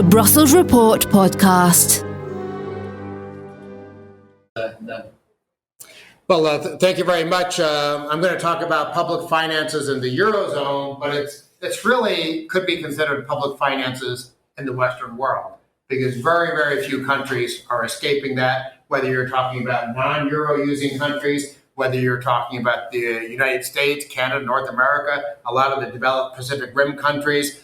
The Brussels Report podcast. Well, thank you very much. I'm going to talk about public finances in the Eurozone, but it's really could be considered public finances in the Western world, because very, very few countries are escaping that, whether you're talking about non-Euro using countries, whether you're talking about the United States, Canada, North America, a lot of the developed Pacific Rim countries.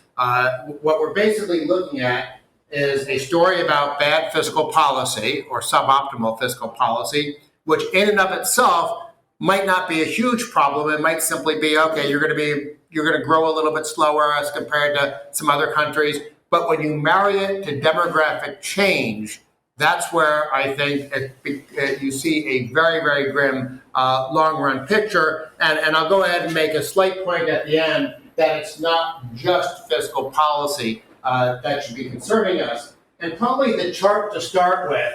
What we're basically looking at is a story about bad fiscal policy or suboptimal fiscal policy, which in and of itself might not be a huge problem. It might simply be, okay, you're going to grow a little bit slower as compared to some other countries. But when you marry it to demographic change, that's where I think you see a very, very grim long-run picture. And I'll go ahead and make a slight point at the end that it's not just fiscal policy that should be concerning us. And probably the chart to start with,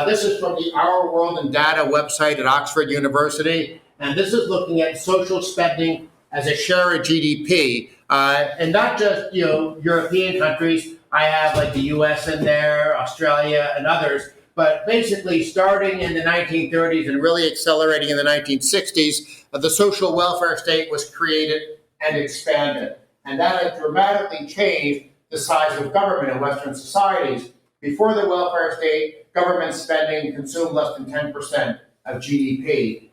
this is from the Our World in Data website at Oxford University. And this is looking at social spending as a share of GDP. And not just, European countries. I have like the US in there, Australia and others, but basically starting in the 1930s and really accelerating in the 1960s, the social welfare state was created and expanded. And that has dramatically changed the size of government in Western societies. Before the welfare state, government spending consumed less than 10% of GDP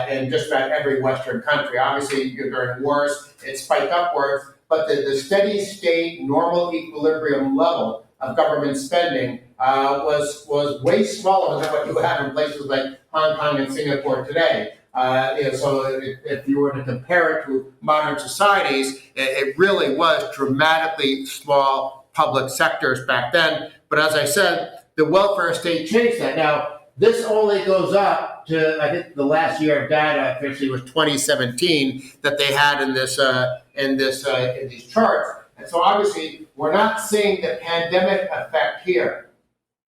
in just about every Western country. Obviously, during wars, it spiked upwards. But the steady state, normal equilibrium level of government spending was way smaller than what you have in places like Hong Kong and Singapore today. So if you were to compare it to modern societies, it really was dramatically small public sectors back then. But as I said, the welfare state changed that. Now, this only goes up to, I think the last year of data officially was 2017 that they had in these charts. And so obviously we're not seeing the pandemic effect here,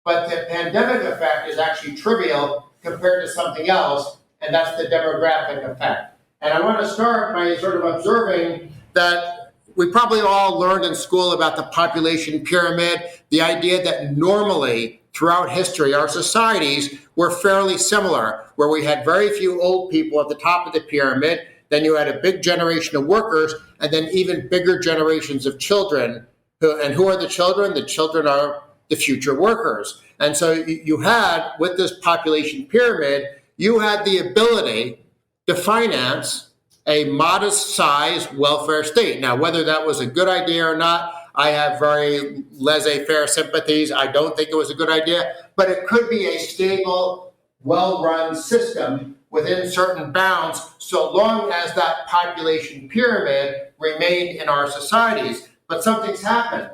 but the pandemic effect is actually trivial compared to something else, and that's the demographic effect. And I want to start by sort of observing that we probably all learned in school about the population pyramid, the idea that normally throughout history, our societies were fairly similar, where we had very few old people at the top of the pyramid, then you had a big generation of workers, and then even bigger generations of children. And who are the children? The children are the future workers. And so you had, with this population pyramid, you had the ability to finance a modest-sized welfare state. Now, whether that was a good idea or not, I have very laissez-faire sympathies. I don't think it was a good idea, but it could be a stable, well-run system within certain bounds, so long as that population pyramid remained in our societies. But something's happened.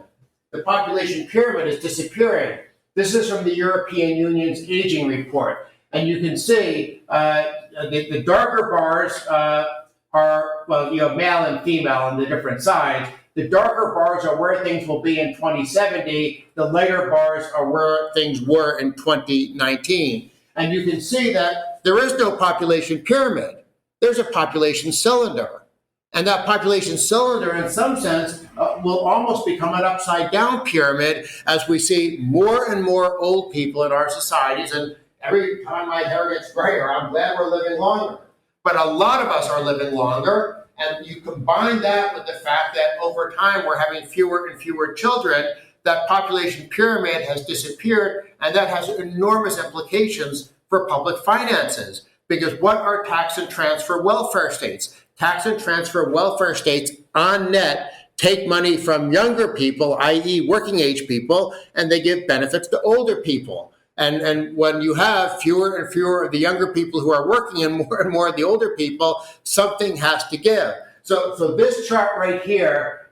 The population pyramid is disappearing. This is from the European Union's aging report. And you can see the darker bars are, male and female on the different sides. The darker bars are where things will be in 2070. The lighter bars are where things were in 2019. And you can see that there is no population pyramid. There's a population cylinder. And that population cylinder, in some sense, will almost become an upside-down pyramid as we see more and more old people in our societies. And every time my hair gets grayer, I'm glad we're living longer. But a lot of us are living longer. And you combine that with the fact that over time we're having fewer and fewer children, that population pyramid has disappeared, and that has enormous implications for public finances. Because what are tax and transfer welfare states? Tax and transfer welfare states on net take money from younger people, i.e. working age people, and they give benefits to older people. And when you have fewer and fewer of the younger people who are working and more of the older people, something has to give. So this chart right here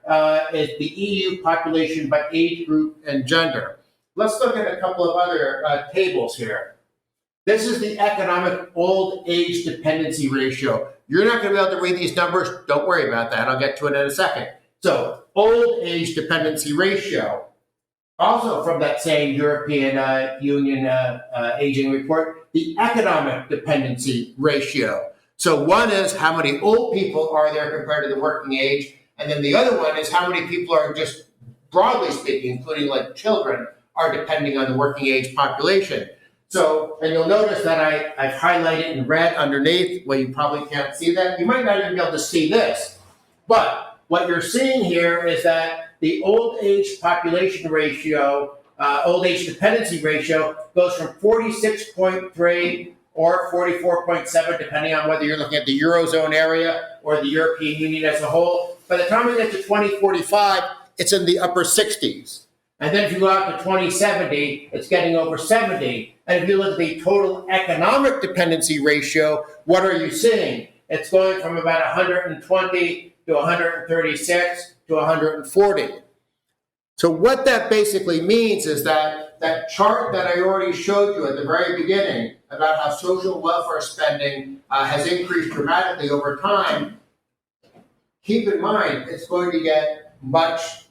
is the EU population by age group and gender. Let's look at a couple of other tables here. This is the economic old age dependency ratio. You're not going to be able to read these numbers. Don't worry about that. I'll get to it in a second. So old age dependency ratio. Also from that same European Union aging report, the economic dependency ratio. So one is how many old people are there compared to the working age, and then the other one is how many people are just broadly speaking, including like children, are depending on the working age population. So, and you'll notice that I've highlighted in red underneath. Well, you probably can't see that. You might not even be able to see this. But what you're seeing here is that the old age population ratio, old age dependency ratio, goes from 46.3 or 44.7, depending on whether you're looking at the Eurozone area or the European Union as a whole. By the time we get to 2045, it's in the upper 60s. And then if you go out to 2070, it's getting over 70. And if you look at the total economic dependency ratio, what are you seeing? It's going from about 120 to 136 to 140. So what that basically means is that that chart that I already showed you at the very beginning about how social welfare spending has increased dramatically over time, keep in mind it's going to get much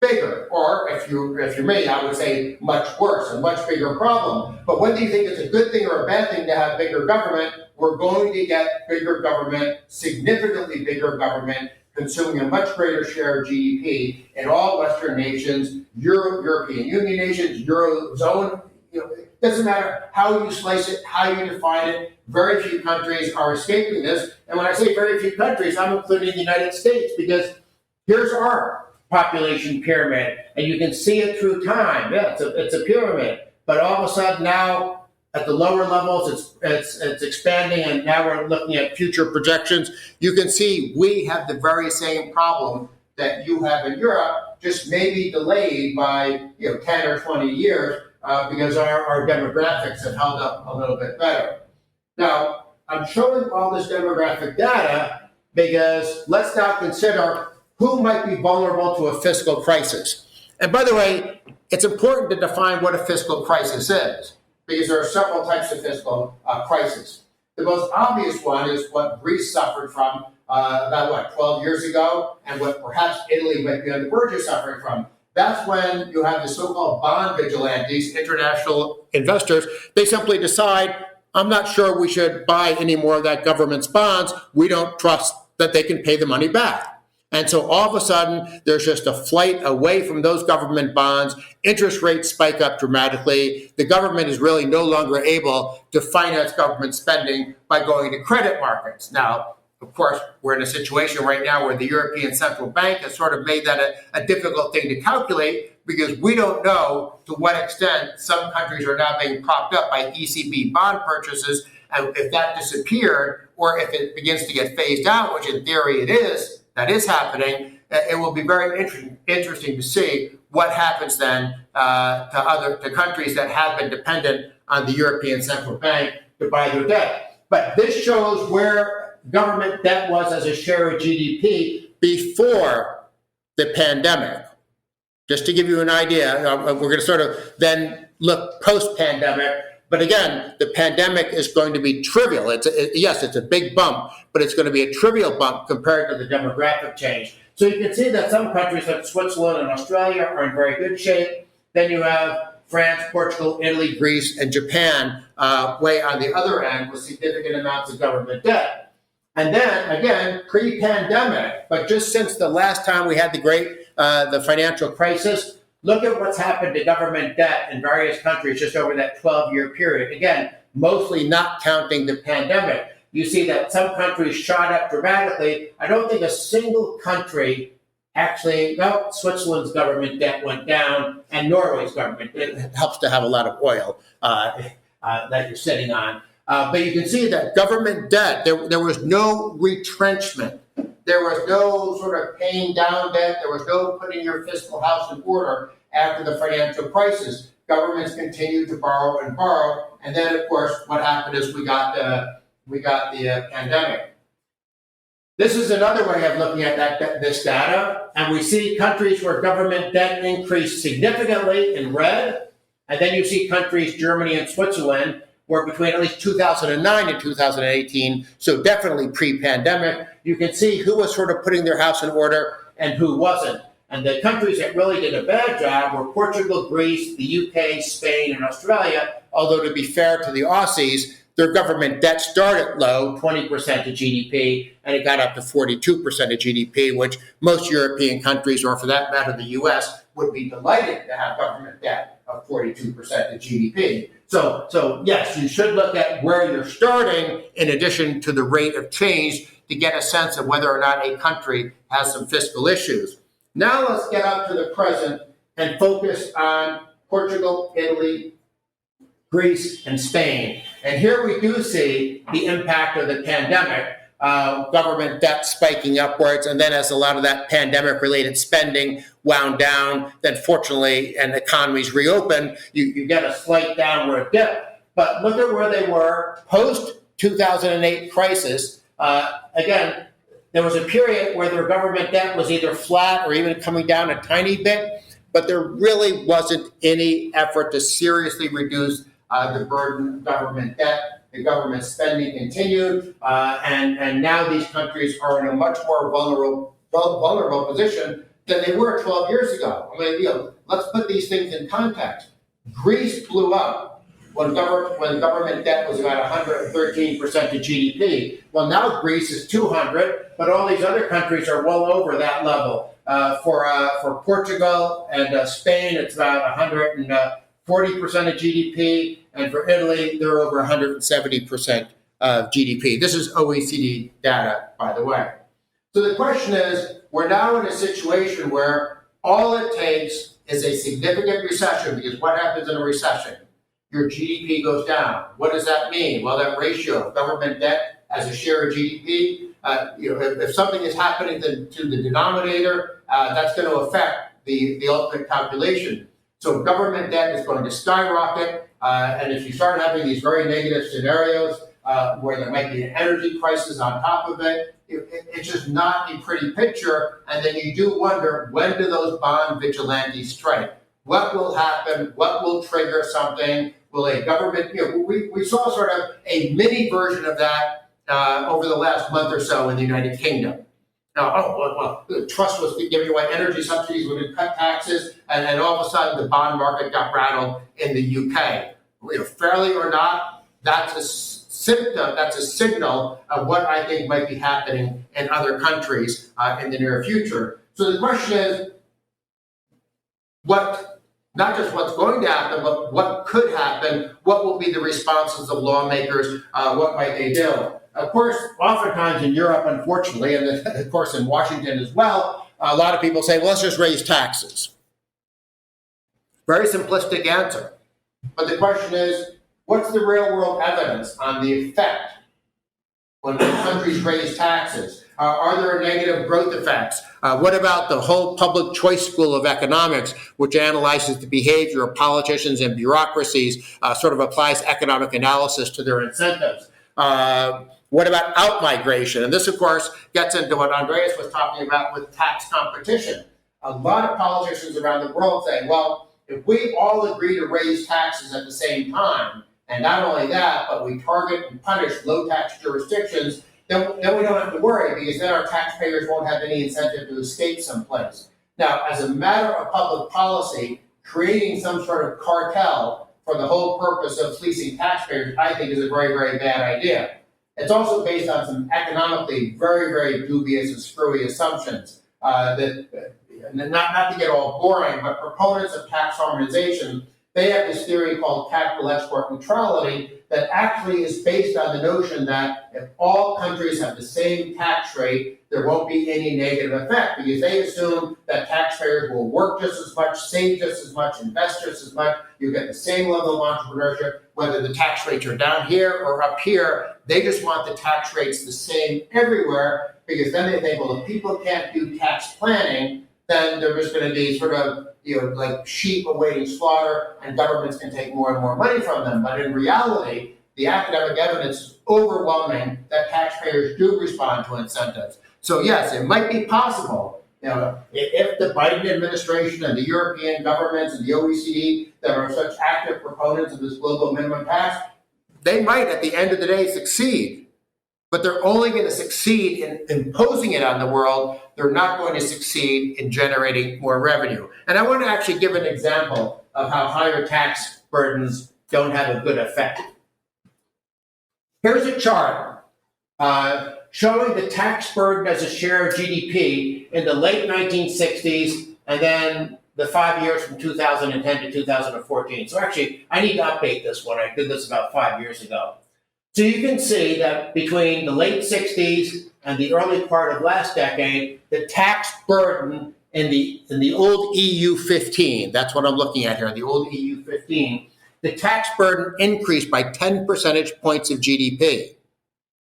bigger, or if you're me, I would say much worse, a much bigger problem. But whether you think it's a good thing or a bad thing to have bigger government, we're going to get bigger government, significantly bigger government, consuming a much greater share of GDP in all Western nations, European Union nations, Eurozone. It doesn't matter how you slice it, how you define it. Very few countries are escaping this. And when I say very few countries, I'm including the United States, because here's our population pyramid, and you can see it through time. Yeah, it's a pyramid, but all of a sudden now at the lower levels it's expanding, and now we're looking at future projections. You can see we have the very same problem that you have in Europe, just maybe delayed by 10 or 20 years because our demographics have held up a little bit better. Now, I'm showing all this demographic data because let's now consider who might be vulnerable to a fiscal crisis. And by the way, it's important to define what a fiscal crisis is, because there are several types of fiscal crisis. The most obvious one is what Greece suffered from about 12 years ago, and what perhaps Italy might be on the verge of suffering from. That's when you have the so-called bond vigilantes, international investors. They simply decide, I'm not sure we should buy any more of that government's bonds. We don't trust that they can pay the money back. And so all of a sudden, there's just a flight away from those government bonds. Interest rates spike up dramatically. The government is really no longer able to finance government spending by going to credit markets. Now, of course, we're in a situation right now where the European Central Bank has sort of made that a difficult thing to calculate, because we don't know to what extent some countries are now being propped up by ECB bond purchases. And if that disappeared, or if it begins to get phased out, which in theory that is happening, it will be very interesting to see what happens then to countries that have been dependent on the European Central Bank to buy their debt. But this shows where government debt was as a share of GDP before the pandemic. Just to give you an idea, we're going to sort of then look post-pandemic. But again, the pandemic is going to be trivial. Yes, it's a big bump, but it's going to be a trivial bump compared to the demographic change. So you can see that some countries like Switzerland and Australia are in very good shape. Then you have France, Portugal, Italy, Greece, and Japan way on the other end with significant amounts of government debt. And then, again, pre-pandemic, but just since the last time we had the financial crisis, look at what's happened to government debt in various countries just over that 12-year period. Again, mostly not counting the pandemic. You see that some countries shot up dramatically. I don't think a single country Switzerland's government debt went down, and Norway's government. It helps to have a lot of oil that you're sitting on. But you can see that government debt, there was no retrenchment. There was no sort of paying down debt. There was no putting your fiscal house in order after the financial crisis. Governments continued to borrow and borrow. And then, of course, what happened is we got the pandemic. This is another way of looking at this data. And we see countries where government debt increased significantly in red. And then you see countries, Germany and Switzerland, were between at least 2009 and 2018, so definitely pre-pandemic. You can see who was sort of putting their house in order and who wasn't. And the countries that really did a bad job were Portugal, Greece, the UK, Spain, and Australia, although to be fair to the Aussies, their government debt started low, 20% of GDP, and it got up to 42% of GDP, which most European countries, or for that matter, the US, would be delighted to have government debt of 42% of GDP. So yes, you should look at where you're starting in addition to the rate of change to get a sense of whether or not a country has some fiscal issues. Now let's get up to the present and focus on Portugal, Italy, Greece, and Spain. And here we do see the impact of the pandemic, government debt spiking upwards, and then as a lot of that pandemic-related spending wound down, then fortunately, and economies reopened, you get a slight downward dip. But look at where they were post-2008 crisis. Again, there was a period where their government debt was either flat or even coming down a tiny bit, but there really wasn't any effort to seriously reduce the burden of government debt. The government spending continued, and now these countries are in a much more vulnerable position than they were 12 years ago. I mean, let's put these things in context. Greece blew up when government debt was about 113% of GDP. Well, now Greece is 200, but all these other countries are well over that level. For Portugal and Spain, it's about 140% of GDP, and for Italy, they're over 170% of GDP. This is OECD data, by the way. So the question is, we're now in a situation where all it takes is a significant recession, because what happens in a recession? Your GDP goes down. What does that mean? Well, that ratio of government debt as a share of GDP, if something is happening to the denominator, that's going to affect the ultimate calculation. So government debt is going to skyrocket, and if you start having these very negative scenarios where there might be an energy crisis on top of it, it's just not a pretty picture. And then you do wonder, when do those bond vigilantes strike? What will happen? What will trigger something? Will a government, we saw sort of a mini version of that over the last month or so in the United Kingdom. Now, the trust was giving away energy subsidies, we would cut taxes, and then all of a sudden the bond market got rattled in the UK. Fairly or not, that's a symptom, that's a signal of what I think might be happening in other countries in the near future. So the question is, not just what's going to happen, but what could happen? What will be the responses of lawmakers? What might they do? Of course, oftentimes in Europe, unfortunately, and of course in Washington as well, a lot of people say, well, let's just raise taxes. Very simplistic answer. But the question is, what's the real world evidence on the effect when countries raise taxes? Are there negative growth effects? What about the whole public choice school of economics, which analyzes the behavior of politicians and bureaucracies, sort of applies economic analysis to their incentives? What about out-migration? And this, of course, gets into what Andreas was talking about with tax competition. A lot of politicians around the world say, well, if we all agree to raise taxes at the same time, and not only that, but we target and punish low-tax jurisdictions, then we don't have to worry, because then our taxpayers won't have any incentive to escape someplace. Now, as a matter of public policy, creating some sort of cartel for the whole purpose of fleecing taxpayers, I think, is a very, very bad idea. It's also based on some economically very, very dubious and screwy assumptions that, not to get all boring, but proponents of tax harmonization, they have this theory called capital export neutrality that actually is based on the notion that if all countries have the same tax rate, there won't be any negative effect, because they assume that taxpayers will work just as much, save just as much, invest just as much. You get the same level of entrepreneurship, whether the tax rates are down here or up here. They just want the tax rates the same everywhere, because then they think, well, if people can't do tax planning, then they're just going to be sort of, like sheep awaiting slaughter, and governments can take more and more money from them. But in reality, the academic evidence is overwhelming that taxpayers do respond to incentives. So yes, it might be possible, if the Biden administration and the European governments and the OECD that are such active proponents of this global minimum tax, they might at the end of the day succeed. But they're only going to succeed in imposing it on the world. They're not going to succeed in generating more revenue. And I want to actually give an example of how higher tax burdens don't have a good effect. Here's a chart showing the tax burden as a share of GDP in the late 1960s and then the 5 years from 2010 to 2014. So actually, I need to update this one. I did this about 5 years ago. So you can see that between the late 60s and the early part of last decade, the tax burden in the old EU 15, that's what I'm looking at here, the old EU 15, the tax burden increased by 10 percentage points of GDP,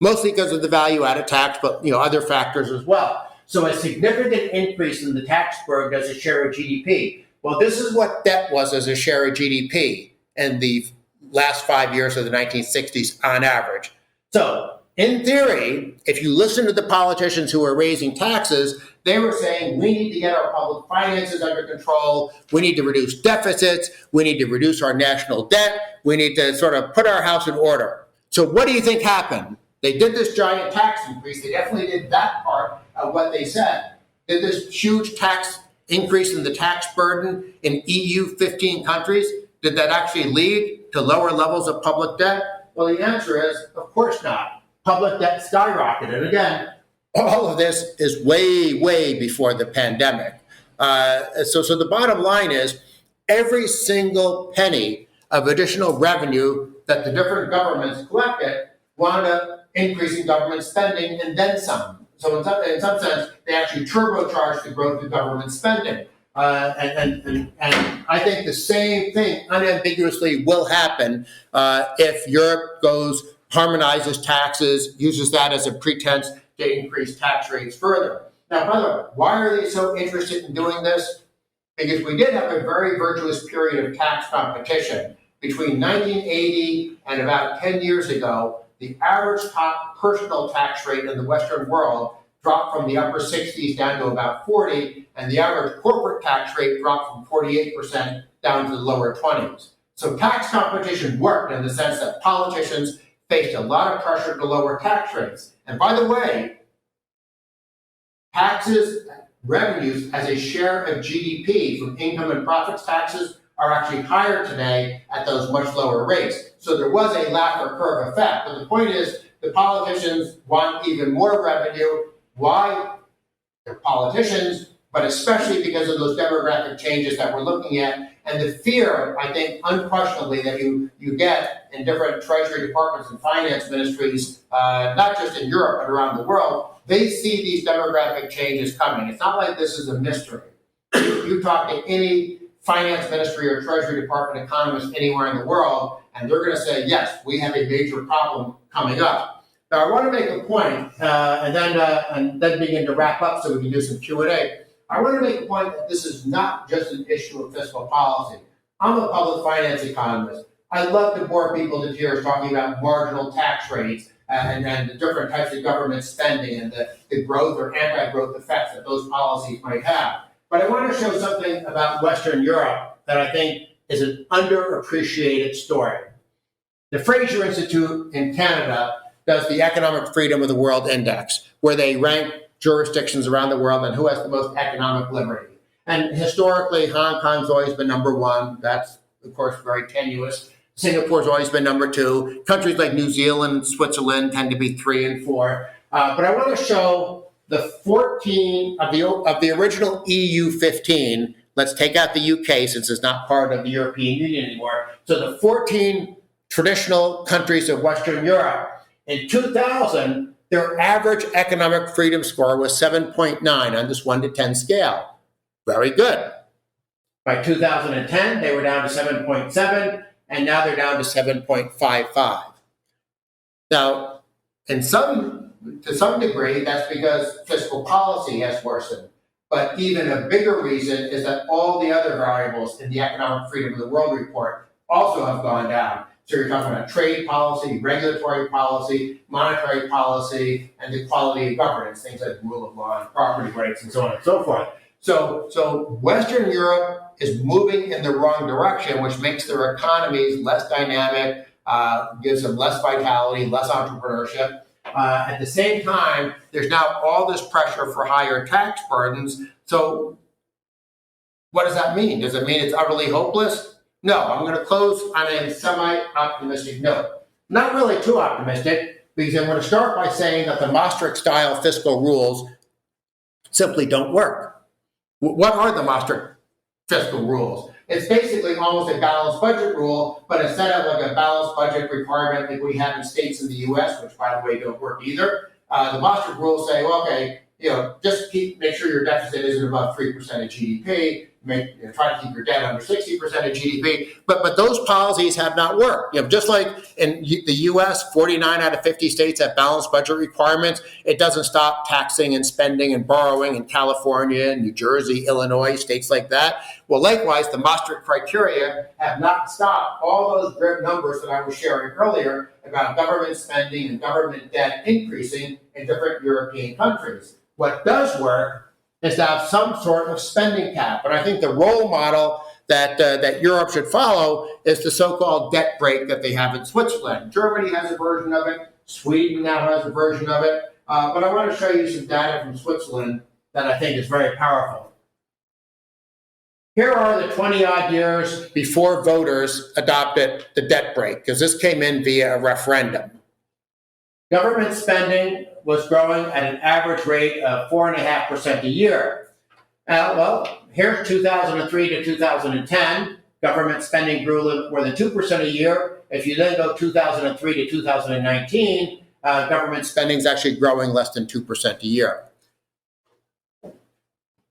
mostly because of the value-added tax, but other factors as well. So a significant increase in the tax burden as a share of GDP. Well, this is what debt was as a share of GDP in the last 5 years of the 1960s on average. So in theory, if you listen to the politicians who are raising taxes, they were saying we need to get our public finances under control, we need to reduce deficits, we need to reduce our national debt, we need to sort of put our house in order. So what do you think happened? They did this giant tax increase. They definitely did that part of what they said. Did this huge tax increase in the tax burden in EU 15 countries? Did that actually lead to lower levels of public debt? Well, the answer is, of course not. Public debt skyrocketed. And again, all of this is way, way before the pandemic. So the bottom line is every single penny of additional revenue that the different governments collected wound up increasing government spending and then some. So in some sense, they actually turbocharged the growth of government spending. And I think the same thing unambiguously will happen if Europe harmonizes taxes, uses that as a pretense to increase tax rates further. Now, by the way, why are they so interested in doing this? Because we did have a very virtuous period of tax competition. Between 1980 and about 10 years ago, the average top personal tax rate in the Western world dropped from the upper 60s down to about 40, and the average corporate tax rate dropped from 48% down to the lower 20s. So tax competition worked in the sense that politicians faced a lot of pressure to lower tax rates. And by the way, taxes, revenues as a share of GDP from income and profits taxes are actually higher today at those much lower rates. So there was a Laffer curve effect. But the point is, the politicians want even more revenue. Why? They're politicians, but especially because of those demographic changes that we're looking at, and the fear, I think, unquestionably, that you get in different treasury departments and finance ministries, not just in Europe, but around the world. They see these demographic changes coming. It's not like this is a mystery. You talk to any finance ministry or treasury department economist anywhere in the world, and they're going to say, yes, we have a major problem coming up. Now, I want to make a point, and then begin to wrap up so we can do some Q&A. I want to make a point that this is not just an issue of fiscal policy. I'm a public finance economist. I love to bore people to tears talking about marginal tax rates and the different types of government spending and the growth or anti-growth effects that those policies might have. But I want to show something about Western Europe that I think is an underappreciated story. The Fraser Institute in Canada does the Economic Freedom of the World Index, where they rank jurisdictions around the world and who has the most economic liberty. And historically, Hong Kong's always been number one. That's, of course, very tenuous. Singapore's always been number two. Countries like New Zealand and Switzerland tend to be 3 and 4. But I want to show the 14 of the original EU 15. Let's take out the UK since it's not part of the European Union anymore. So the 14 traditional countries of Western Europe. In 2000, their average economic freedom score was 7.9 on this 1 to 10 scale. Very good. By 2010, they were down to 7.7, and now they're down to 7.55. Now, to some degree, that's because fiscal policy has worsened. But even a bigger reason is that all the other variables in the Economic Freedom of the World report also have gone down. So you're talking about trade policy, regulatory policy, monetary policy, and the quality of governance, things like rule of law and property rights and so on and so forth. So Western Europe is moving in the wrong direction, which makes their economies less dynamic, gives them less vitality, less entrepreneurship. At the same time, there's now all this pressure for higher tax burdens. So what does that mean? Does it mean it's utterly hopeless? No, I'm going to close on a semi-optimistic note. Not really too optimistic, because I'm going to start by saying that the Maastricht-style fiscal rules simply don't work. What are the Maastricht fiscal rules? It's basically almost a balanced budget rule, but instead of like a balanced budget requirement like we have in states in the U.S., which by the way don't work either, the Maastricht rules say, well, okay, just make sure your deficit isn't above 3% of GDP. Try to keep your debt under 60% of GDP, but those policies have not worked. Just like in the U.S., 49 out of 50 states have balanced budget requirements. It doesn't stop taxing and spending and borrowing in California, New Jersey, Illinois, states like that. Well, likewise, the Maastricht criteria have not stopped all those grim numbers that I was sharing earlier about government spending and government debt increasing in different European countries. What does work is to have some sort of spending cap. And I think the role model that Europe should follow is the so-called debt brake that they have in Switzerland. Germany has a version of it. Sweden now has a version of it. But I want to show you some data from Switzerland that I think is very powerful. Here are the 20-odd years before voters adopted the debt brake, because this came in via a referendum. Government spending was growing at an average rate of 4.5% a year. Here's 2003 to 2010. Government spending grew a little more than 2% a year. If you then go 2003 to 2019, government spending is actually growing less than 2% a year.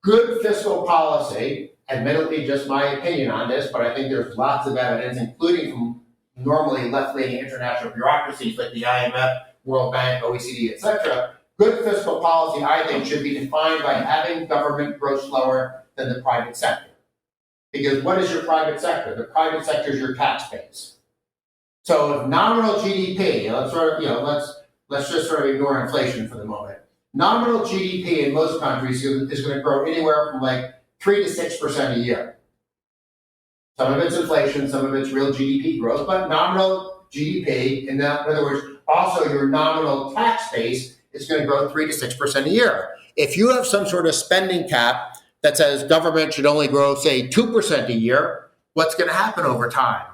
Good fiscal policy, admittedly just my opinion on this, but I think there's lots of evidence, including from normally left-leaning international bureaucracies like the IMF, World Bank, OECD, etc. Good fiscal policy, I think, should be defined by having government grow slower than the private sector. Because what is your private sector? The private sector is your tax base. So if nominal GDP, let's just sort of ignore inflation for the moment. Nominal GDP in most countries is going to grow anywhere from like 3 to 6% a year. Some of it's inflation, some of it's real GDP growth, but nominal GDP, in other words, also your nominal tax base is going to grow 3 to 6% a year. If you have some sort of spending cap that says government should only grow, say, 2% a year, what's going to happen over time?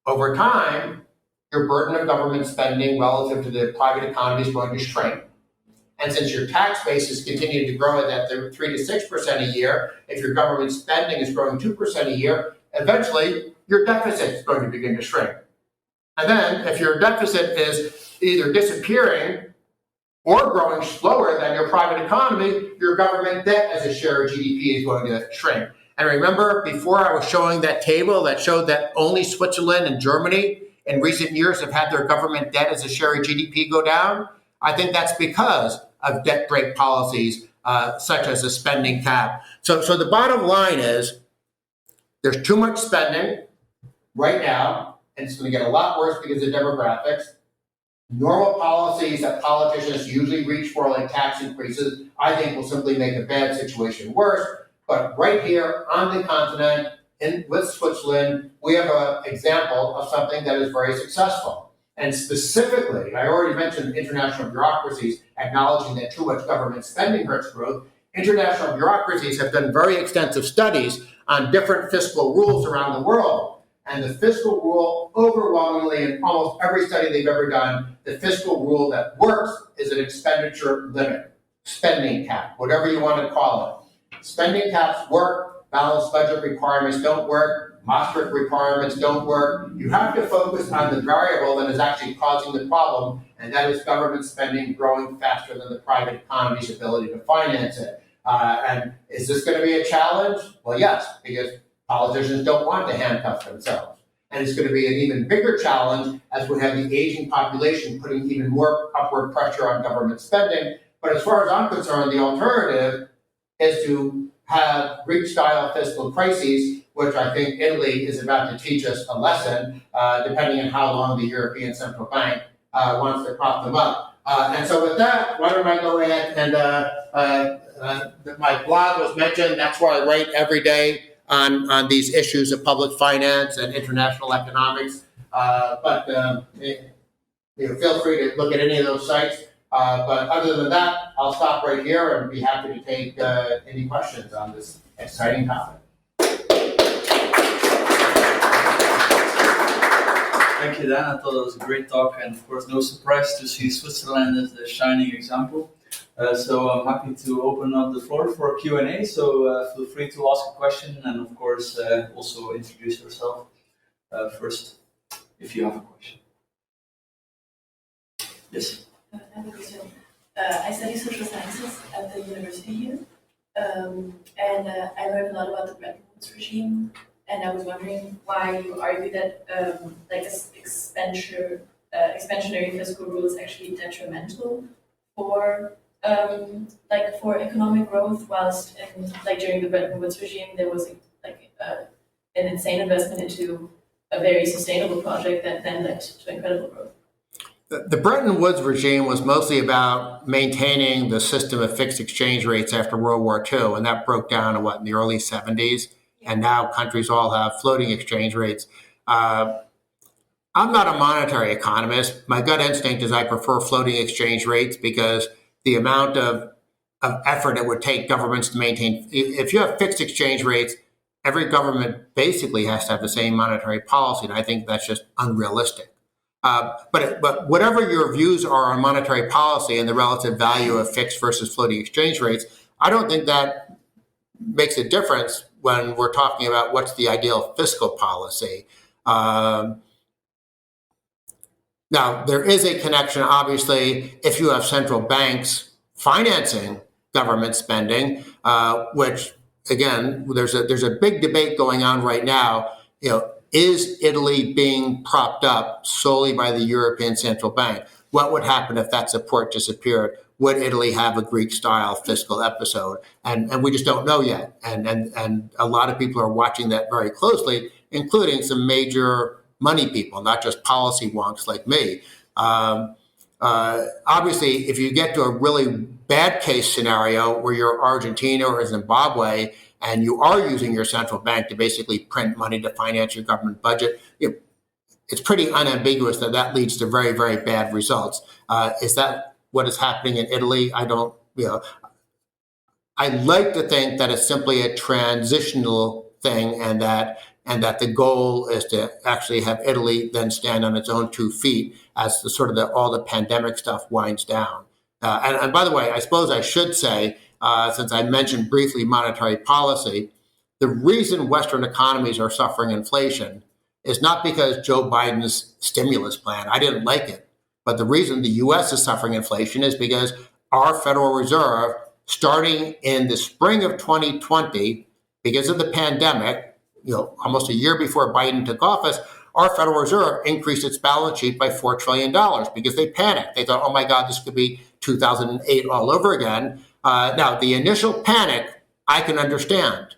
Over time, your burden of government spending relative to the private economy is going to shrink. And since your tax base is continuing to grow at that 3 to 6% a year, if your government spending is growing 2% a year, eventually your deficit is going to begin to shrink. And then if your deficit is either disappearing or growing slower than your private economy, your government debt as a share of GDP is going to shrink. And remember, before I was showing that table that showed that only Switzerland and Germany in recent years have had their government debt as a share of GDP go down? I think that's because of debt brake policies such as a spending cap. So the bottom line is there's too much spending right now, and it's going to get a lot worse because of demographics. Normal policies that politicians usually reach for, like tax increases, I think will simply make a bad situation worse. But right here on the continent, with Switzerland, we have an example of something that is very successful. And specifically, I already mentioned international bureaucracies acknowledging that too much government spending hurts growth. International bureaucracies have done very extensive studies on different fiscal rules around the world. And the fiscal rule, overwhelmingly, in almost every study they've ever done, the fiscal rule that works is an expenditure limit, spending cap, whatever you want to call it. Spending caps work, balanced budget requirements don't work, Maastricht requirements don't work. You have to focus on the variable that is actually causing the problem, and that is government spending growing faster than the private economy's ability to finance it. And is this going to be a challenge? Well, yes, because politicians don't want to handcuff themselves. And it's going to be an even bigger challenge as we have the aging population putting even more upward pressure on government spending. But as far as I'm concerned, the alternative is to have Greek-style fiscal crises, which I think Italy is about to teach us a lesson, depending on how long the European Central Bank wants to prop them up. And so with that, why don't I go ahead and my blog was mentioned. That's where I write every day on these issues of public finance and international economics. But feel free to look at any of those sites. But other than that, I'll stop right here and be happy to take any questions on this exciting topic. Thank you, Dan. I thought it was a great talk, and of course, no surprise to see Switzerland as the shining example. So I'm happy to open up the floor for Q&A. So feel free to ask a question, and of course, also introduce yourself first, if you have a question. Yes. I have a question. I study social sciences at the university here, and I learned a lot about the Bretton Woods regime. And I was wondering why you argue that expansionary fiscal rules actually detrimental for economic growth, whilst during the Bretton Woods regime there was an insane investment into a very sustainable project that then led to incredible growth. The Bretton Woods regime was mostly about maintaining the system of fixed exchange rates after World War II, and that broke down in the early 70s. And now countries all have floating exchange rates. I'm not a monetary economist. My gut instinct is I prefer floating exchange rates because the amount of effort it would take governments to maintain. If you have fixed exchange rates, every government basically has to have the same monetary policy, and I think that's just unrealistic. But whatever your views are on monetary policy and the relative value of fixed versus floating exchange rates, I don't think that makes a difference when we're talking about what's the ideal fiscal policy. Now, there is a connection, obviously, if you have central banks financing government spending, which, again, there's a big debate going on right now. Is Italy being propped up solely by the European Central Bank? What would happen if that support disappeared? Would Italy have a Greek-style fiscal episode? And we just don't know yet. And a lot of people are watching that very closely, including some major money people, not just policy wonks like me. Obviously, if you get to a really bad case scenario where you're Argentina or Zimbabwe and you are using your central bank to basically print money to finance your government budget, it's pretty unambiguous that leads to very, very bad results. Is that what is happening in Italy? I don't, I like to think that it's simply a transitional thing and that the goal is to actually have Italy then stand on its own 2 feet as all the pandemic stuff winds down. And by the way, I suppose I should say, since I mentioned briefly monetary policy, the reason Western economies are suffering inflation is not because Joe Biden's stimulus plan. I didn't like it. But the reason the U.S. is suffering inflation is because our Federal Reserve, starting in the spring of 2020, because of the pandemic, almost a year before Biden took office, our Federal Reserve increased its balance sheet by $4 trillion because they panicked. They thought, oh my God, this could be 2008 all over again. Now, the initial panic, I can understand.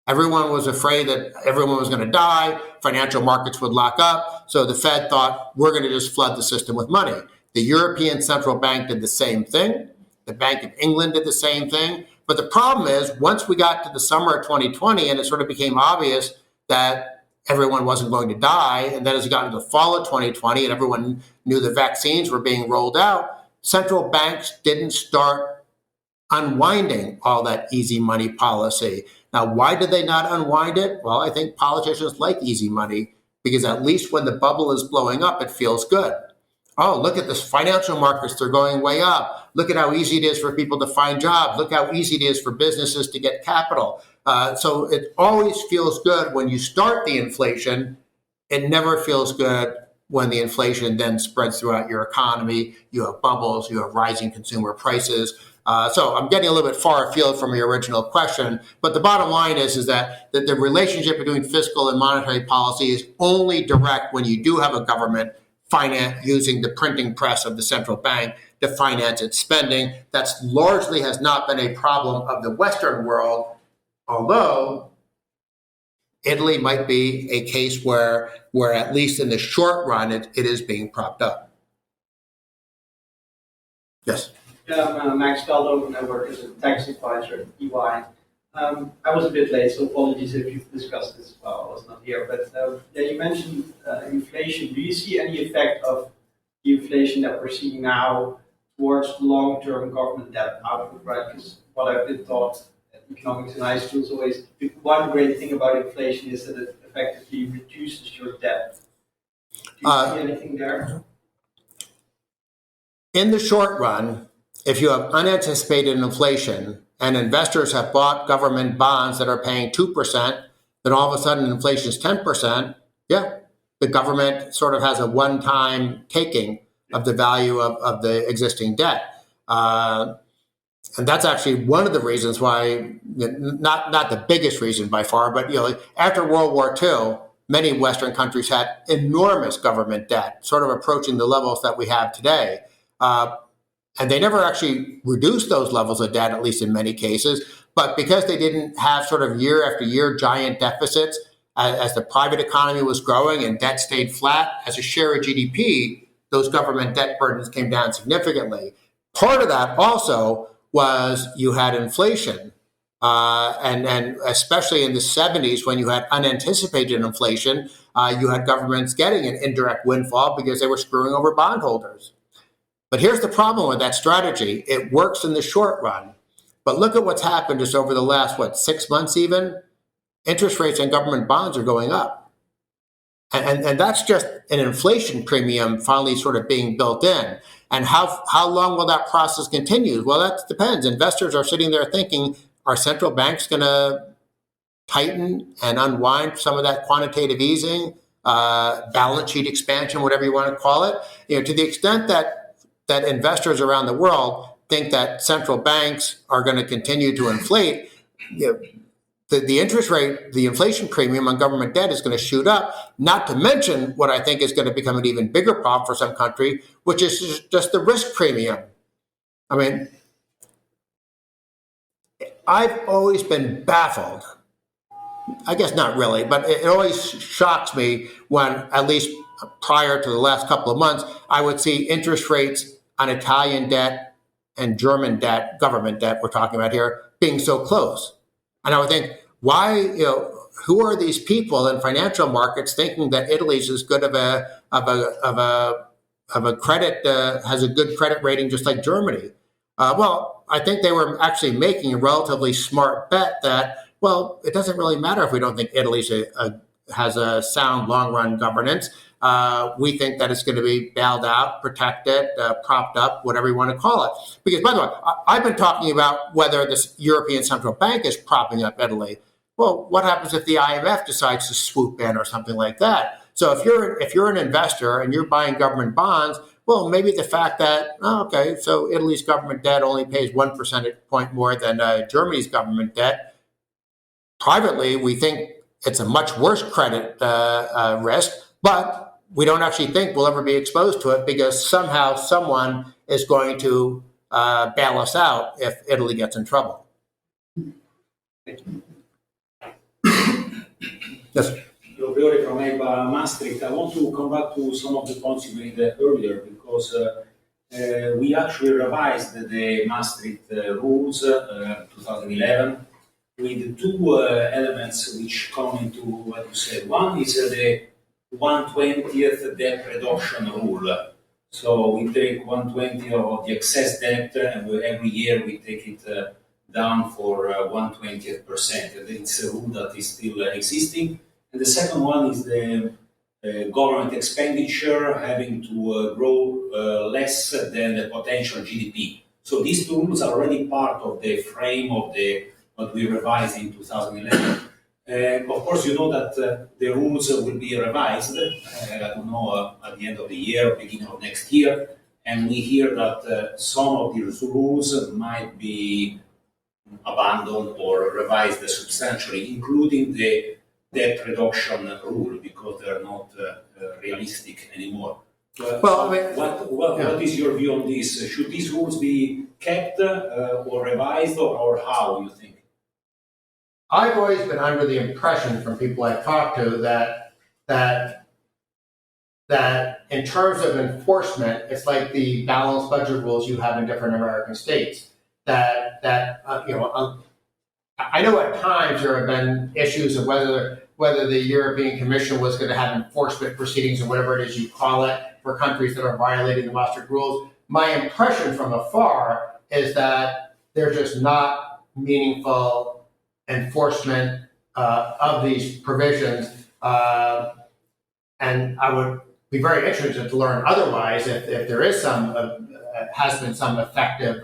Everyone was afraid that everyone was going to die, financial markets would lock up, so the Fed thought, we're going to just flood the system with money. The European Central Bank did the same thing. The Bank of England did the same thing. But the problem is, once we got to the summer of 2020 and it sort of became obvious that everyone wasn't going to die, and then as it got into the fall of 2020 and everyone knew the vaccines were being rolled out, central banks didn't start unwinding all that easy money policy. Now, why did they not unwind it? Well, I think politicians like easy money because at least when the bubble is blowing up, it feels good. Oh, look at this financial markets, they're going way up. Look at how easy it is for people to find jobs. Look how easy it is for businesses to get capital. So it always feels good when you start the inflation. It never feels good when the inflation then spreads throughout your economy. You have bubbles, you have rising consumer prices. So I'm getting a little bit far afield from your original question, but the bottom line is that the relationship between fiscal and monetary policy is only direct when you do have a government using the printing press of the central bank to finance its spending. That's largely has not been a problem of the Western world, although Italy might be a case where at least in the short run, it is being propped up. Yes. Yeah, I'm Max Caldo, and I work as a tax advisor at EY. I was a bit late, so apologies if you've discussed this while I was not here. But you mentioned inflation. Do you see any effect of the inflation that we're seeing now towards long-term government debt output, right? Because what I've been taught at economics in high school is always one great thing about inflation is that it effectively reduces your debt. Do you see anything there? In the short run, if you have unanticipated inflation and investors have bought government bonds that are paying 2%, then all of a sudden inflation is 10%, yeah, the government sort of has a one-time taking of the value of the existing debt. And that's actually one of the reasons why, not the biggest reason by far, but after World War II, many Western countries had enormous government debt, sort of approaching the levels that we have today. And they never actually reduced those levels of debt, at least in many cases. But because they didn't have sort of year after year giant deficits, as the private economy was growing and debt stayed flat, as a share of GDP, those government debt burdens came down significantly. Part of that also was you had inflation. And especially in the 70s, when you had unanticipated inflation, you had governments getting an indirect windfall because they were screwing over bondholders. But here's the problem with that strategy. It works in the short run. But look at what's happened just over the last, 6 months even? Interest rates on government bonds are going up. And that's just an inflation premium finally sort of being built in. And how long will that process continue? Well, that depends. Investors are sitting there thinking, are central banks going to tighten and unwind some of that quantitative easing, balance sheet expansion, whatever you want to call it? To the extent that investors around the world think that central banks are going to continue to inflate, the interest rate, the inflation premium on government debt is going to shoot up, not to mention what I think is going to become an even bigger problem for some country, which is just the risk premium. I mean, I've always been baffled. I guess not really, but it always shocks me when, at least prior to the last couple of months, I would see interest rates on Italian debt and German debt, government debt we're talking about here, being so close. And I would think, why, who are these people in financial markets thinking that Italy's as good of a credit, has a good credit rating just like Germany? Well, I think they were actually making a relatively smart bet that, well, it doesn't really matter if we don't think Italy has a sound long-run governance. We think that it's going to be bailed out, protected, propped up, whatever you want to call it. Because, by the way, I've been talking about whether this European Central Bank is propping up Italy. Well, what happens if the IMF decides to swoop in or something like that? So if you're an investor and you're buying government bonds, well, maybe the fact that, so Italy's government debt only pays 1 percentage point more than Germany's government debt. Privately, we think it's a much worse credit risk, but we don't actually think we'll ever be exposed to it because somehow someone is going to bail us out if Italy gets in trouble. Yes. Fiore from EBA Maastricht. I want to come back to some of the points you made earlier because we actually revised the Maastricht rules 2011 with two elements which come into what you said. One is the 1/20th debt reduction rule. So we take 1/20 of the excess debt and every year we take it down for 1/20%. And it's a rule that is still existing. And the second one is the government expenditure having to grow less than the potential GDP. So these two rules are already part of the frame of what we revised in 2011. Of course, you know that the rules will be revised, I don't know, at the end of the year, beginning of next year. And we hear that some of these rules might be abandoned or revised substantially, including the debt reduction rule, because they're not realistic anymore. Well, I mean, what is your view on this? Should these rules be kept or revised, or how, you think? I've always been under the impression from people I've talked to that in terms of enforcement, it's like the balanced budget rules you have in different American states. I know at times there have been issues of whether the European Commission was going to have enforcement proceedings or whatever it is you call it for countries that are violating the Maastricht rules. My impression from afar is that they're just not meaningful enforcement of these provisions. And be very interested to learn otherwise if there is has been some effective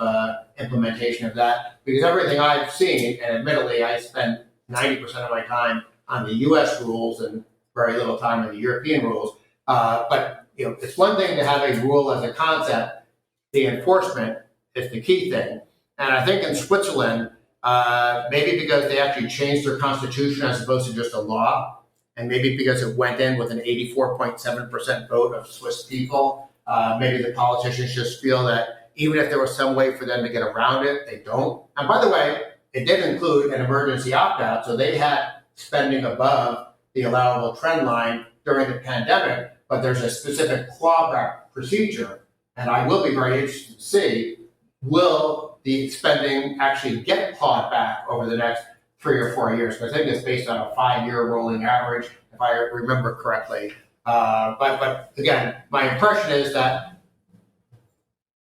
implementation of that. Because everything I've seen, and admittedly I spend 90% of my time on the U.S. rules and very little time on the European rules. But it's one thing to have a rule as a concept. The enforcement is the key thing. And I think in Switzerland, maybe because they actually changed their constitution as opposed to just a law, and maybe because it went in with an 84.7% vote of Swiss people, maybe the politicians just feel that even if there was some way for them to get around it, they don't. And by the way, it did include an emergency opt-out, so they had spending above the allowable trend line during the pandemic, but there's a specific clawback procedure. And I will be very interested to see, will the spending actually get clawed back over the next 3 or 4 years? Because I think it's based on a 5-year rolling average, if I remember correctly. But again, my impression is that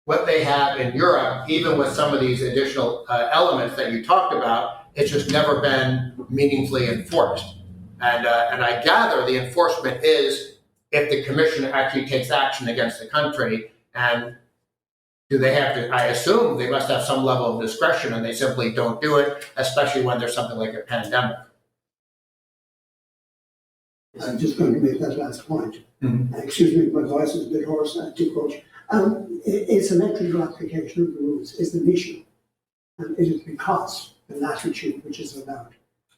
what they have in Europe, even with some of these additional elements that you talked about, it's just never been meaningfully enforced. And I gather the enforcement is if the commission actually takes action against the country. And do they have to, I assume they must have some level of discretion and they simply don't do it, especially when there's something like a pandemic. I'm just going to make that last point. Mm-hmm. Excuse me, my voice is a bit hoarse, too, Coach. It's an equitable application of the rules is the issue. And it is because the latitude which is allowed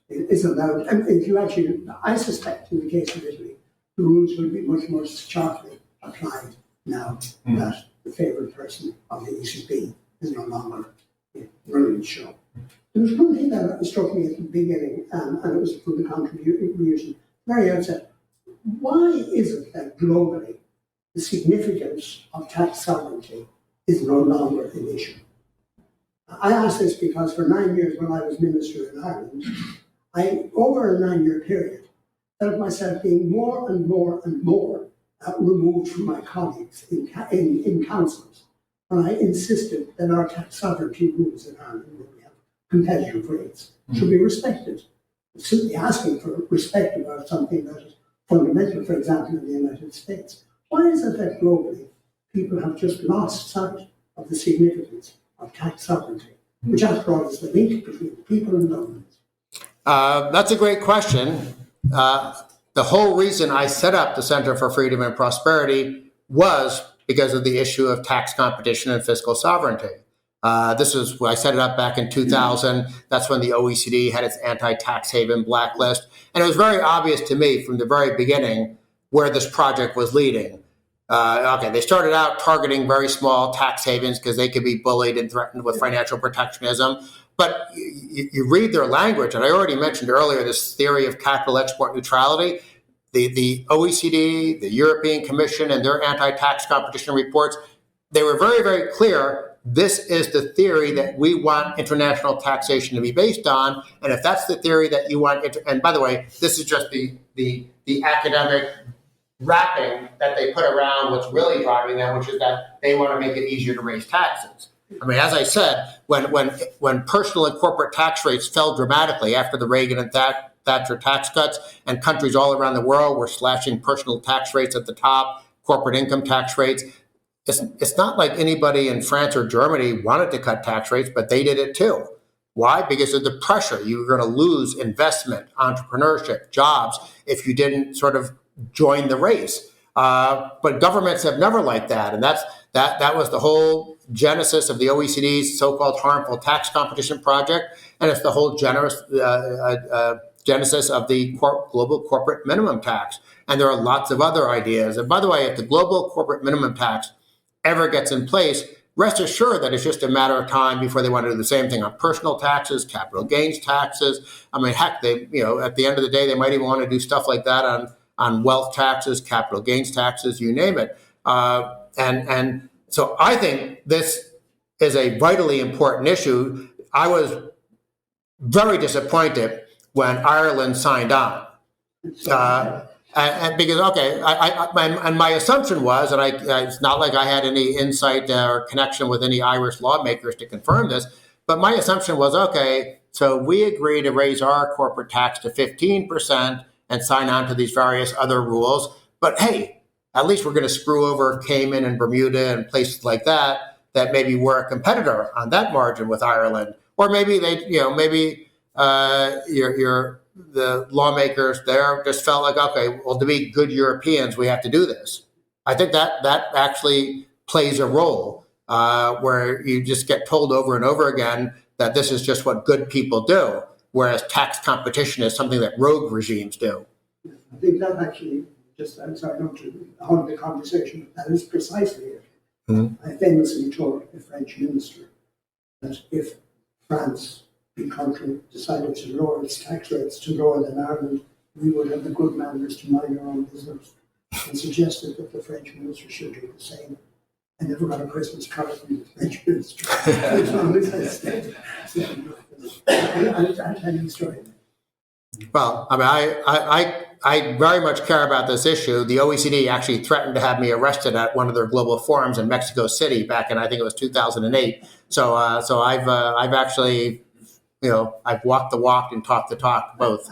is allowed. And if you actually, I suspect in the case of Italy, the rules will be much more sharply applied now that the favoured person of the ECB is no longer running the show. There was one thing that struck me at the beginning, and it was from the contribution very outset. Why is it that globally the significance of tax sovereignty is no longer an issue? I ask this because for 9 years when I was minister in Ireland, over a 9-year period, felt myself being more and more and more removed from my colleagues in councils when I insisted that our tax sovereignty rules in Ireland, where we have competitive rates, should be respected. Simply asking for respect about something that is fundamental, for example, in the United States. Why is it that globally people have just lost sight of the significance of tax sovereignty, which after all is the link between people and governments? That's a great question. The whole reason I set up the Center for Freedom and Prosperity was because of the issue of tax competition and fiscal sovereignty. I set it up back in 2000. That's when the OECD had its anti-tax haven blacklist. And it was very obvious to me from the very beginning where this project was leading. They started out targeting very small tax havens because they could be bullied and threatened with financial protectionism. But you read their language, and I already mentioned earlier this theory of capital export neutrality. The OECD, the European Commission, and their anti-tax competition reports, they were very, very clear. This is the theory that we want international taxation to be based on. And if that's the theory that you want, and by the way, this is just the academic wrapping that they put around what's really driving them, which is that they want to make it easier to raise taxes. I mean, as I said, when personal and corporate tax rates fell dramatically after the Reagan and Thatcher tax cuts, and countries all around the world were slashing personal tax rates at the top, corporate income tax rates, it's not like anybody in France or Germany wanted to cut tax rates, but they did it too. Why? Because of the pressure. You were going to lose investment, entrepreneurship, jobs if you didn't sort of join the race. But governments have never liked that, and that was the whole genesis of the OECD's so-called harmful tax competition project, and it's the whole genesis of the global corporate minimum tax. And there are lots of other ideas. And by the way, if the global corporate minimum tax ever gets in place, rest assured that it's just a matter of time before they want to do the same thing on personal taxes, capital gains taxes. I mean, heck, at the end of the day, they might even want to do stuff like that on wealth taxes, capital gains taxes, you name it. And so I think this is a vitally important issue. I was very disappointed when Ireland signed on. And because, my assumption was, and it's not like I had any insight or connection with any Irish lawmakers to confirm this, but my assumption was, so we agree to raise our corporate tax to 15% and sign on to these various other rules. But hey, at least we're going to screw over Cayman and Bermuda and places like that maybe were a competitor on that margin with Ireland. Or maybe the lawmakers there just felt like, okay, well, to be good Europeans, we have to do this. I think that actually plays a role where you just get told over and over again that this is just what good people do, whereas tax competition is something that rogue regimes do. I think that actually, I'm sorry not to hold the conversation, but that is precisely it. I famously told a French minister that if France, the country, decided to lower its tax rates to lower than Ireland, we would have the good manners to mind our own business, and suggested that the French minister should do the same. I never got a Christmas card from the French minister. I'll tell you the story. Well, I mean, I very much care about this issue. The OECD actually threatened to have me arrested at one of their global forums in Mexico City back in, I think it was 2008. So I've actually, I've walked the walk and talked the talk both.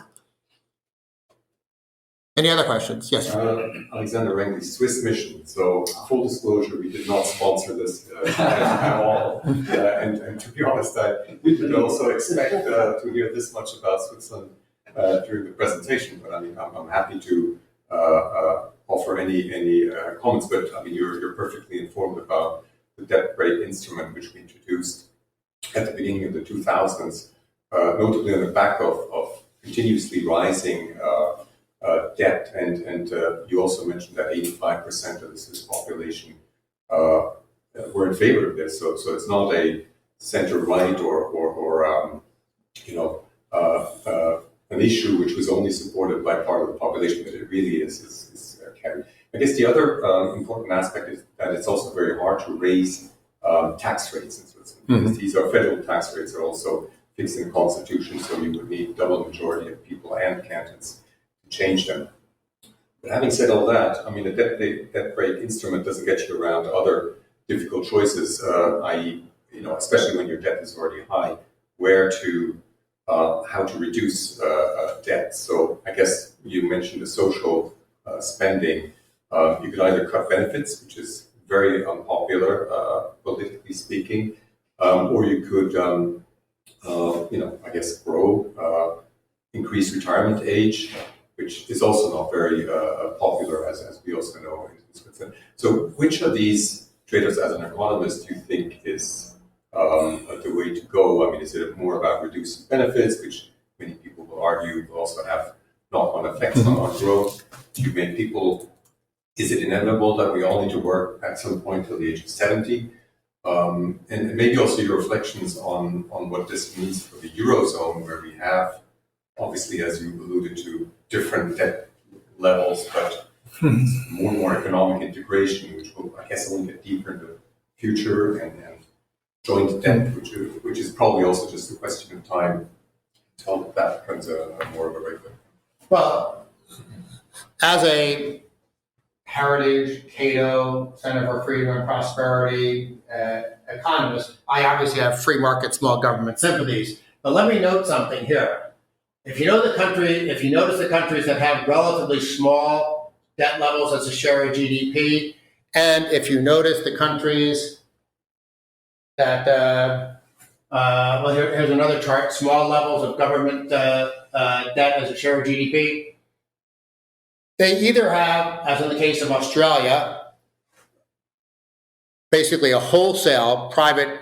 Any other questions? Yes. Alexander Rengley, Swiss mission. So full disclosure, we did not sponsor this at all. And to be honest, I did also expect to hear this much about Switzerland during the presentation. But I mean, I'm happy to offer any comments. But I mean, you're perfectly informed about the debt rate instrument which we introduced at the beginning of the 2000s, notably on the back of continuously rising debt, and you also mentioned that 85% of the Swiss population were in favor of this. So it's not a center right or an issue which was only supported by part of the population, but it really is carried. I guess the other important aspect is that it's also very hard to raise tax rates in Switzerland. Because these are federal tax rates are also fixed in the constitution, so you would need double majority of people and cantons change them. But having said all that, I mean, a debt rate instrument doesn't get you around other difficult choices, i.e., especially when your debt is already high, how to reduce debt. So I guess you mentioned the social spending. You could either cut benefits, which is very unpopular, politically speaking, or you could, I guess, increase retirement age, which is also not very popular, as we also know in Switzerland. So which of these, traders, as an economist, do you think is the way to go? I mean, is it more about reducing benefits, which many people will argue will also have knock-on effects on growth? Is it inevitable that we all need to work at some point till the age of 70? And maybe also your reflections on what this means for the Eurozone, where we have, obviously, as you alluded to, different debt levels, but more and more economic integration, which will, I guess, only get deeper in the future, and joint debt, which is probably also just a question of time until that becomes more of a regular. Well, as a Heritage, Cato, Center for Freedom and Prosperity economist, I obviously have free market, small government sympathies. But let me note something here. If you notice the countries that have relatively small debt levels as a share of GDP, and if you notice the countries that, here's another chart, small levels of government debt as a share of GDP, they either have, as in the case of Australia, basically a wholesale private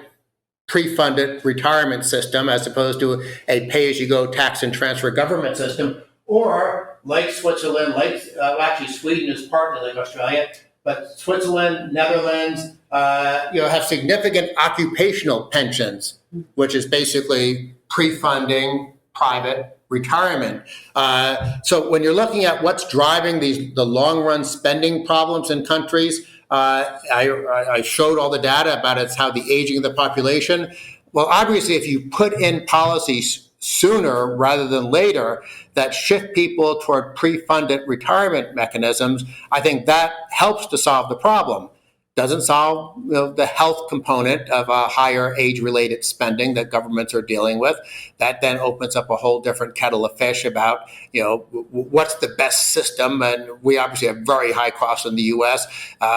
pre-funded retirement system as opposed to a pay-as-you-go tax and transfer government system, or like Switzerland, actually Sweden is partly like Australia, but Switzerland, Netherlands, have significant occupational pensions, which is basically pre-funding private retirement. So when you're looking at what's driving the long-run spending problems in countries, I showed all the data about it's how the aging of the population. Well, obviously, if you put in policies sooner rather than later that shift people toward pre-funded retirement mechanisms, I think that helps to solve the problem. doesn't solve the health component of a higher age-related spending that governments are dealing with. That then opens up a whole different kettle of fish about, what's the best system. And we obviously have very high costs in the U.S.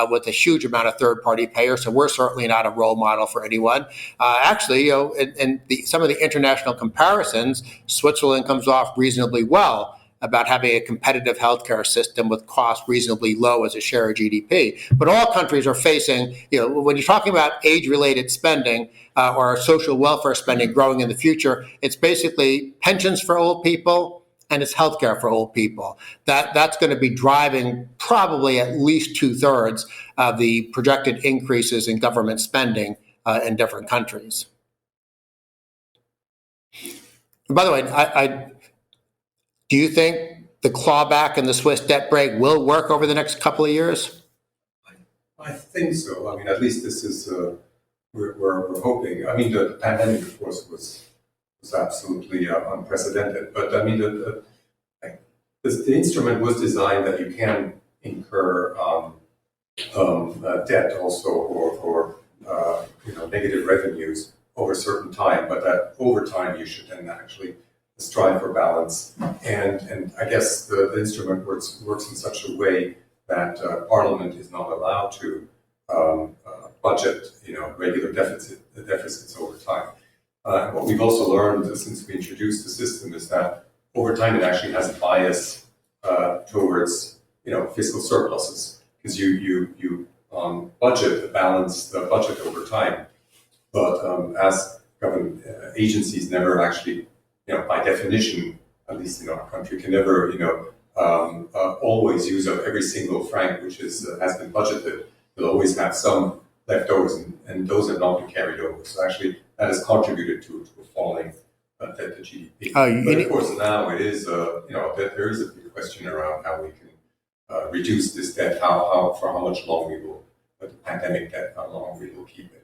With a huge amount of third-party payers, so we're certainly not a role model for anyone. Actually, in some of the international comparisons, Switzerland comes off reasonably well about having a competitive healthcare system with costs reasonably low as a share of GDP. But all countries are facing, when you're talking about age-related spending or social welfare spending growing in the future, it's basically pensions for old people and it's healthcare for old people. That's going to be driving probably at least 2/3 of the projected increases in government spending in different countries. And by the way, do you think the clawback and the Swiss debt brake will work over the next couple of years? I think so. I mean, at least this is, we're hoping. I mean, the pandemic, of course, was absolutely unprecedented. But I mean, the instrument was designed that you can incur debt also or negative revenues over a certain time, but that over time you should then actually strive for balance. And I guess the instrument works in such a way that Parliament is not allowed to budget, regular deficits over time. What we've also learned since we introduced the system is that over time it actually has a bias towards, fiscal surpluses, because you balance the budget over time. But as government agencies never actually, by definition, at least in our country, can never, always use up every single franc which has been budgeted. They'll always have some leftovers, and those have not been carried over. So actually, that has contributed to a falling debt to GDP. But of course, now it is, there is a big question around how we can reduce this debt, for how much longer we will, the pandemic debt, how long we will keep it.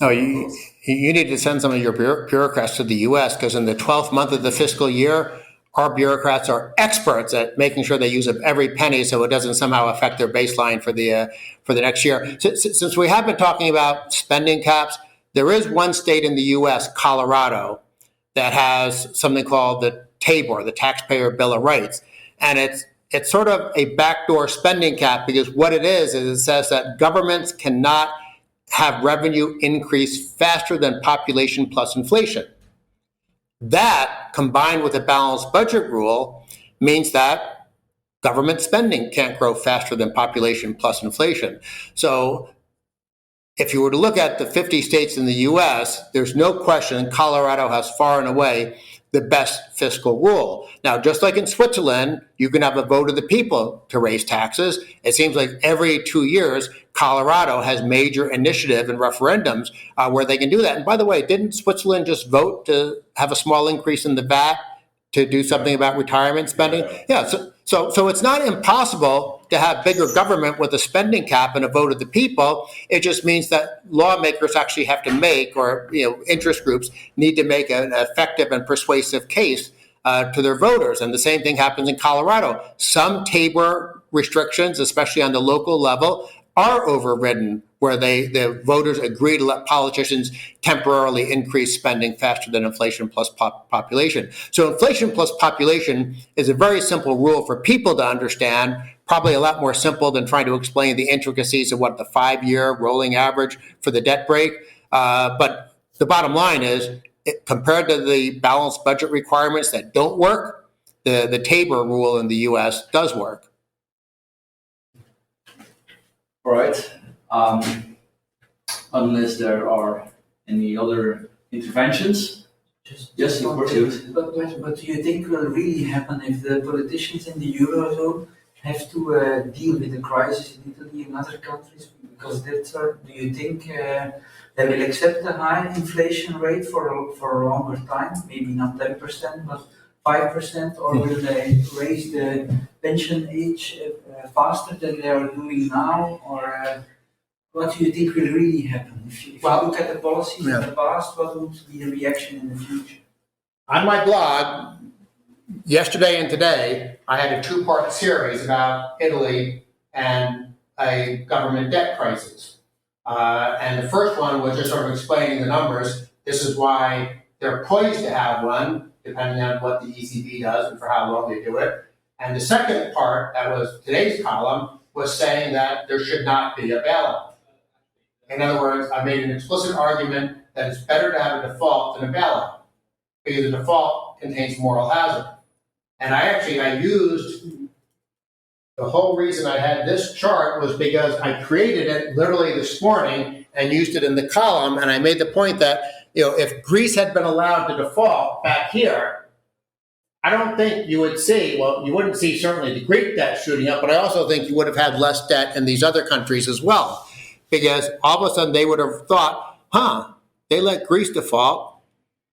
No, you need to send some of your bureaucrats to the U.S. because in the 12th month of the fiscal year, our bureaucrats are experts at making sure they use up every penny so it doesn't somehow affect their baseline for the next year. Since we have been talking about spending caps, there is one state in the U.S., Colorado, that has something called the TABOR, the Taxpayer Bill of Rights, and it's sort of a backdoor spending cap because what it is it says that governments cannot have revenue increase faster than population plus inflation. That, combined with a balanced budget rule, means that government spending can't grow faster than population plus inflation. So if you were to look at the 50 states in the U.S., there's no question Colorado has far and away the best fiscal rule. Now, just like in Switzerland, you can have a vote of the people to raise taxes. It seems like every 2 years, Colorado has major initiative and referendums where they can do that. And by the way, didn't Switzerland just vote to have a small increase in the VAT to do something about retirement spending? Yeah, so it's not impossible to have bigger government with a spending cap and a vote of the people. It just means that lawmakers actually have to make, or interest groups need to make an effective and persuasive case to their voters. And the same thing happens in Colorado. Some TABOR restrictions, especially on the local level, are overridden where the voters agree to let politicians temporarily increase spending faster than inflation plus population. So inflation plus population is a very simple rule for people to understand, probably a lot more simple than trying to explain the intricacies of what the 5-year rolling average for the debt brake. But the bottom line is, compared to the balanced budget requirements that don't work, the TABOR rule in the U.S. does work. All right. Unless there are any other interventions. Yes, of course. But do you think will really happen if the politicians in the Eurozone have to deal with the crisis in Italy and other countries? Because do you think they will accept a high inflation rate for a longer time? Maybe not 10%, but 5%, or will they raise the pension age faster than they are doing now? Or what do you think will really happen? If you look at the policies in the past, what would be the reaction in the future? On my blog, yesterday and today, I had a 2-part series about Italy and a government debt crisis. And the first one was just sort of explaining the numbers. This is why they're poised to have one, depending on what the ECB does and for how long they do it. And the second part, that was today's column, was saying that there should not be a bailout. In other words, I made an explicit argument that it's better to have a default than a bailout, because a default contains moral hazard. And I used, the whole reason I had this chart was because I created it literally this morning and used it in the column, and I made the point that, if Greece had been allowed to default back here, I don't think you would see, well, you wouldn't see certainly the Greek debt shooting up, but I also think you would have had less debt in these other countries as well. Because all of a sudden they would have thought, they let Greece default,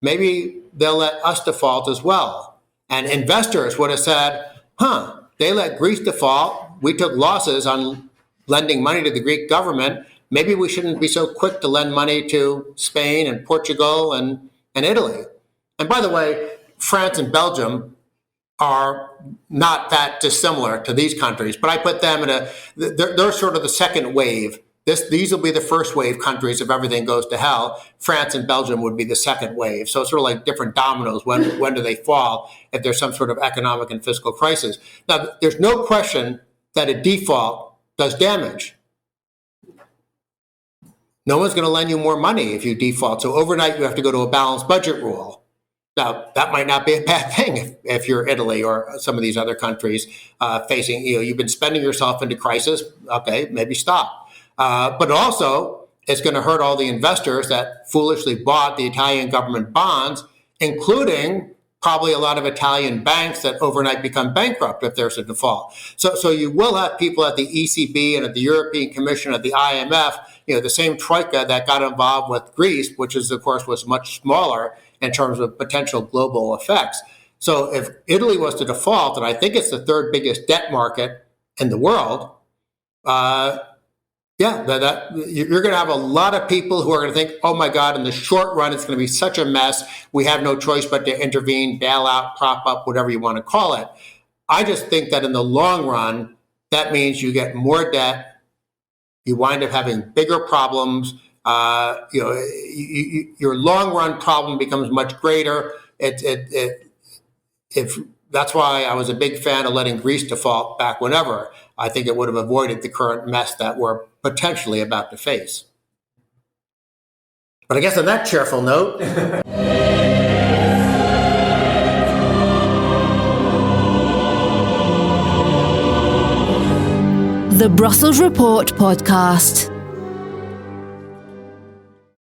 maybe they'll let us default as well. And investors would have said, they let Greece default, we took losses on lending money to the Greek government, maybe we shouldn't be so quick to lend money to Spain and Portugal and Italy. And by the way, France and Belgium are not that dissimilar to these countries, but I put them in they're sort of the second wave. These will be the first wave countries if everything goes to hell. France and Belgium would be the second wave. So it's sort of like different dominoes. When do they fall if there's some sort of economic and fiscal crisis? Now, there's no question that a default does damage. No one's going to lend you more money if you default. So overnight, you have to go to a balanced budget rule. Now, that might not be a bad thing if you're Italy or some of these other countries facing, you've been spending yourself into crisis. Okay, maybe stop. But also, it's going to hurt all the investors that foolishly bought the Italian government bonds, including probably a lot of Italian banks that overnight become bankrupt if there's a default. So you will have people at the ECB and at the European Commission, at the IMF, the same troika that got involved with Greece, which is, of course, was much smaller in terms of potential global effects. So if Italy was to default, and I think it's the third biggest debt market in the world, you're going to have a lot of people who are going to think, oh my God, in the short run, it's going to be such a mess. We have no choice but to intervene, bail out, prop up, whatever you want to call it. I just think that in the long run, that means you get more debt. You wind up having bigger problems. Your long run problem becomes much greater. That's why I was a big fan of letting Greece default back whenever. I think it would have avoided the current mess that we're potentially about to face. But I guess on that cheerful note. The Brussels Report Podcast.